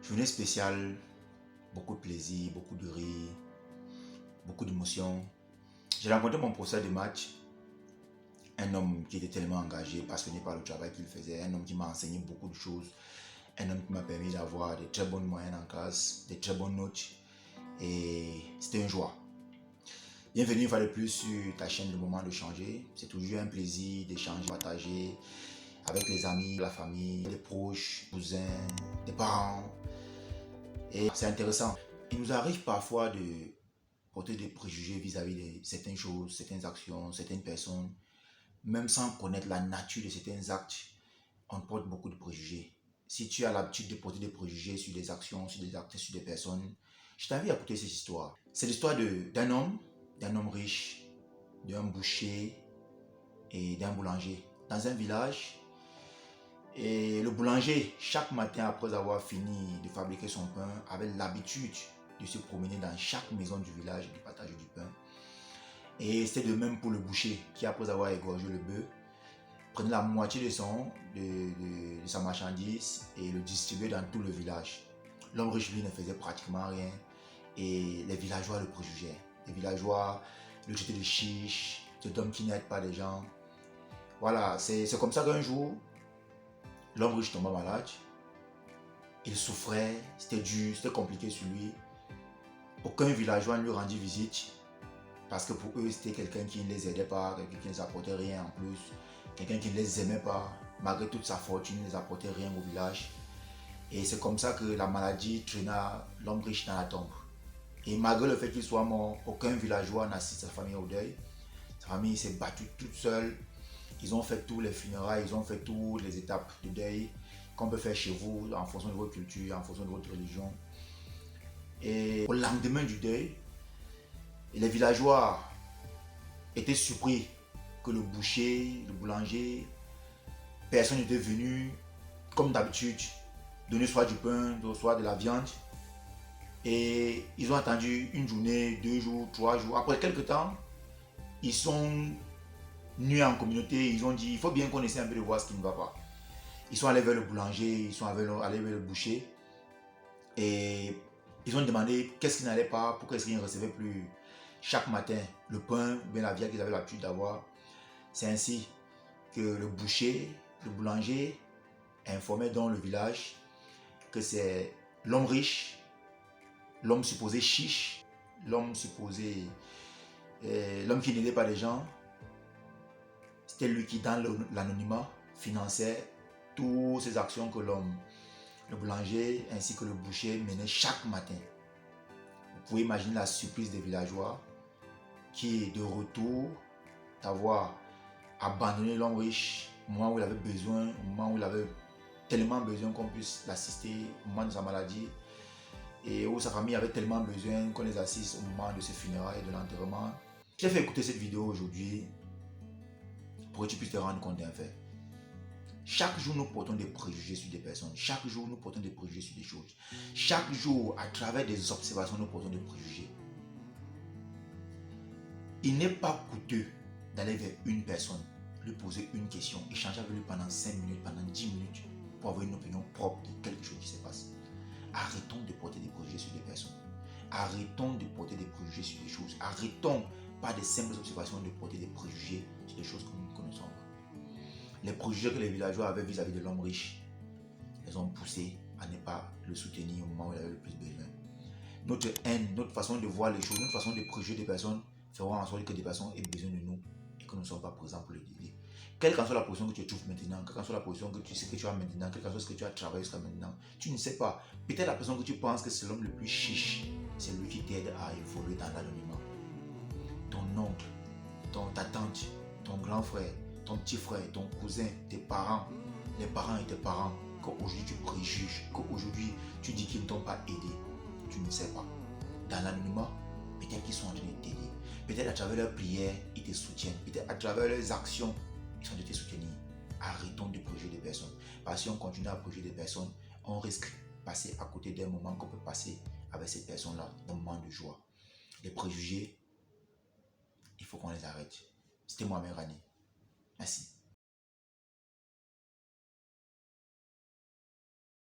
Journée spéciale, beaucoup de plaisir, beaucoup de rire, beaucoup d'émotions. J'ai rencontré mon professeur de match, un homme qui était tellement engagé, passionné par le travail qu'il faisait, un homme qui m'a enseigné beaucoup de choses, un homme qui m'a permis d'avoir de très bonnes moyennes en classe, de très bonnes notes, et c'était une joie. Bienvenue une fois de plus sur ta chaîne Le Moment de Changer. C'est toujours un plaisir d'échanger, de partager avec les amis, la famille, les proches, les cousins, les parents. Et c'est intéressant. Il nous arrive parfois de porter des préjugés vis-à-vis de certaines choses, certaines actions, certaines personnes. Même sans connaître la nature de certains actes, on porte beaucoup de préjugés. Si tu as l'habitude de porter des préjugés sur des actions, sur des actes, sur des personnes, je t'invite à écouter cette histoire. C'est l'histoire d'un homme riche, d'un boucher et d'un boulanger. Dans un village, et le boulanger, chaque matin après avoir fini de fabriquer son pain, avait l'habitude de se promener dans chaque maison du village et de partager du pain. Et c'était de même pour le boucher qui, après avoir égorgé le bœuf, prenait la moitié de sa marchandise et le distribuait dans tout le village. L'homme riche, lui, ne faisait pratiquement rien et les villageois le préjugeaient. Les villageois le traitaient de chiche, cet homme qui n'aide pas les gens. Voilà, c'est comme ça qu'un jour, l'homme riche tomba malade. Il souffrait, c'était dur, c'était compliqué sur lui. Aucun villageois ne lui rendit visite parce que pour eux, c'était quelqu'un qui ne les aidait pas, quelqu'un qui ne les apportait rien en plus, quelqu'un qui ne les aimait pas. Malgré toute sa fortune, il ne les apportait rien au village. Et c'est comme ça que la maladie traîna l'homme riche dans la tombe. Et malgré le fait qu'il soit mort, aucun villageois n'assiste sa famille au deuil. Sa famille s'est battue toute seule. Ils ont fait tous les funérailles, ils ont fait toutes les étapes de deuil qu'on peut faire chez vous en fonction de votre culture, en fonction de votre religion. Et au lendemain du deuil, les villageois étaient surpris que le boucher, le boulanger, personne n'était venu comme d'habitude donner soit du pain, soit de la viande. Et ils ont attendu une journée, 2 jours, 3 jours. Après quelques temps, ils sont venus en communauté, ils ont dit il faut bien qu'on essaie un peu de voir ce qui ne va pas. Ils sont allés vers le boulanger, ils sont allés vers le boucher et ils ont demandé qu'est-ce qui n'allait pas, pourquoi est-ce qu'ils ne recevaient plus chaque matin le pain ou bien la viande qu'ils avaient l'habitude d'avoir. C'est ainsi que le boucher, le boulanger informait dans le village que c'est l'homme riche, l'homme supposé chiche, l'homme supposé, l'homme qui n'aidait pas les gens. C'était lui qui, dans l'anonymat, finançait toutes ces actions que l'homme, le boulanger ainsi que le boucher menaient chaque matin. Vous pouvez imaginer la surprise des villageois qui est de retour d'avoir abandonné l'homme riche au moment où il avait besoin, au moment où il avait tellement besoin qu'on puisse l'assister au moment de sa maladie et où sa famille avait tellement besoin qu'on les assiste au moment de ses funérailles et de l'enterrement. Je t'ai fait écouter cette vidéo aujourd'hui pour que tu puisses te rendre compte d'un fait. Chaque jour, nous portons des préjugés sur des personnes. Chaque jour, nous portons des préjugés sur des choses. Chaque jour, à travers des observations, nous portons des préjugés. Il n'est pas coûteux d'aller vers une personne, lui poser une question, échanger avec lui pendant 5 minutes, pendant 10 minutes, pour avoir une opinion propre de quelque chose qui se passe. Arrêtons de porter des préjugés sur des personnes. Arrêtons de porter des préjugés sur des choses. Arrêtons, par des simples observations, de porter des préjugés sur des choses que nous ne connaissons pas. Les préjugés que les villageois avaient vis-à-vis de l'homme riche les ont poussés à ne pas le soutenir au moment où il avait le plus besoin. Notre haine, notre façon de voir les choses, notre façon de préjuger des personnes feront en sorte que des personnes aient besoin de nous et que nous ne soyons pas présents pour les aider. Quelle qu'en soit la position que tu trouves maintenant, quelle qu'en soit la position que tu sais que tu as maintenant, quelle qu'en soit ce que tu as travaillé jusqu'à maintenant, tu ne sais pas. Peut-être la personne que tu penses que c'est l'homme le plus chiche, c'est lui qui t'aide à évoluer dans l'anonymat. Ton oncle, ta tante, ton grand frère, ton petit frère, ton cousin, tes parents, les parents et tes parents, qu'aujourd'hui tu préjuges, qu'aujourd'hui tu dis qu'ils ne t'ont pas aidé, tu ne sais pas. Dans l'anonymat, peut-être qu'ils sont en train de t'aider. Peut-être à travers leurs prières, ils te soutiennent. Peut-être à travers leurs actions, ils sont en train de te soutenir. Arrêtons de préjuger des personnes. Parce que si on continue à préjuger des personnes, on risque de passer à côté d'un moment qu'on peut passer avec ces personnes-là, un moment de joie. Les préjugés, il faut qu'on les arrête. C'était moi, Rani. Merci.